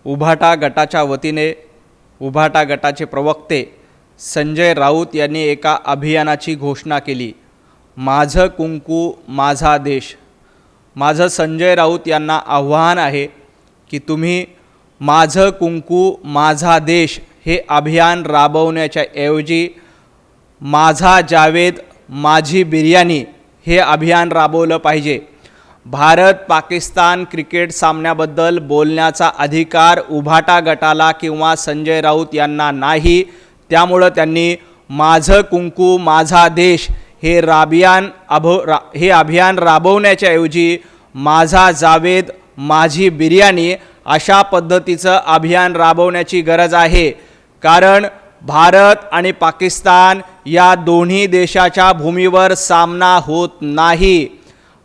उभाटा गटाच्या वतीने उभाटा गटाचे प्रवक्ते संजय राऊत यांनी एका अभियानाची घोषणा केली। माझं कुंकू माझा देश। माझं संजय राऊत यांना आव्हान आहे की तुम्ही माझं कुंकू माझा देश हे अभियान राबवण्याच्या ऐवजी माझा जावेद माझी बिर्याणी हे अभियान राबवलं पाहिजे। भारत पाकिस्तान क्रिकेट सामन्याबद्दल बोलण्याचा अधिकार उभाटा गटाला किंवा संजय राऊत यांना नाही। त्यामुळे त्यांनी माझं कुंकू माझा देश हे अभियान राबवण्याच्या ऐवजी माझा जावेद माझी बिर्याणी अशा पद्धतीचं अभियान राबवण्याची गरज आहे। कारण भारत आणि पाकिस्तान या दोन्ही देशाच्या भूमीवर सामना होत नाही।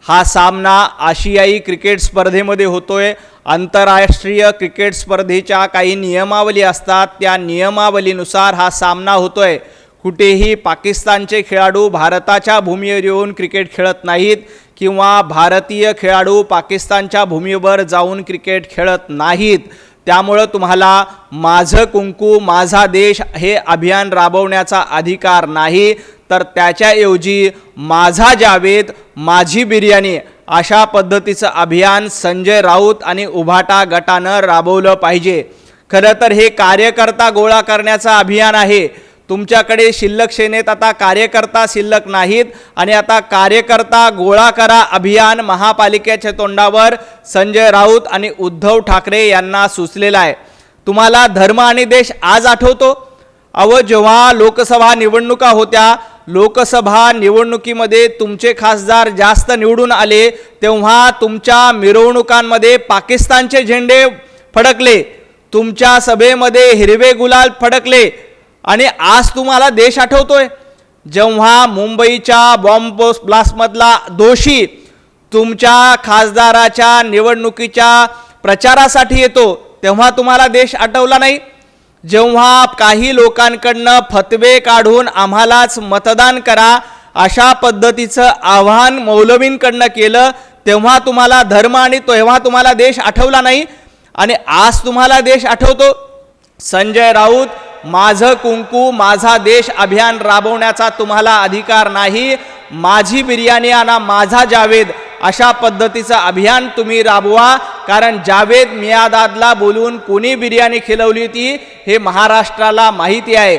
हा सामना आशियाई क्रिकेट स्पर्धेमध्ये होतोय। आंतरराष्ट्रीय क्रिकेट स्पर्धेच्या काही नियमावली असतात, त्या नियमावलीनुसार हा सामना होतोय। कुठेही पाकिस्तानचे खेळाडू भारताच्या भूमीवर येऊन क्रिकेट खेळत नाहीत किंवा भारतीय खेळाडू पाकिस्तानच्या भूमीवर जाऊन क्रिकेट खेळत नाहीत। त्यामुळे तुम्हाला माझं कुंकू माझा देश हे अभियान राबवण्याचा अधिकार नाही, तर त्याच्याऐवजी माझा जावेद माझी बिर्याणी अशा पद्धतीचं अभियान संजय राऊत आणि उभाटा गटानं राबवलं पाहिजे। खरं तर हे कार्यकर्ता गोळा करण्याचं अभियान आहे। तुमच्याकडे शिल्लक सेनेत आता कार्यकर्ता शिल्लक नाहीत आणि आता कार्यकर्ता गोळा करा अभियान महापालिकेच्या तोंडावर संजय राऊत आणि उद्धव ठाकरे यांना सुचलेला आहे। तुम्हाला धर्म आणि देश आज आठवतो? जेव्हा लोकसभा निवडणुका होत्या, लोकसभा निवडणुकीमध्ये तुमचे खासदार जास्त निवडून आले तेव्हा तुमच्या मिरवणुकांमध्ये पाकिस्तानचे झेंडे फडकले, तुमच्या सभेमध्ये हिरवे गुलाल फडकले। आणि आज तुम्हाला देश आठवतोय? जेव्हा मुंबईच्या बॉम्ब ब्लास्टमधला दोषी तुमच्या खासदाराच्या निवडणुकीच्या प्रचारासाठी येतो तेव्हा तुम्हाला देश आठवला नाही? जेव्हा काही लोकांकडनं फतवे काढून आम्हालाच मतदान करा अशा पद्धतीचं आव्हान मौलवींकडनं केलं तेव्हा तुम्हाला धर्म आणि तेव्हा तुम्हाला देश आठवला नाही आणि आज तुम्हाला देश आठवतो? संजय राऊत माझं कुंकू माझा देश अभियान राबवण्याचा तुम्हाला अधिकार नाही। माझी बिर्याणी आणि माझा जावेद अशा पद्धतीचं अभियान तुम्ही राबवा। कारण जावेद मियादादला बोलून कोणी बिर्याणी खिलवली होती हे महाराष्ट्राला माहिती आहे।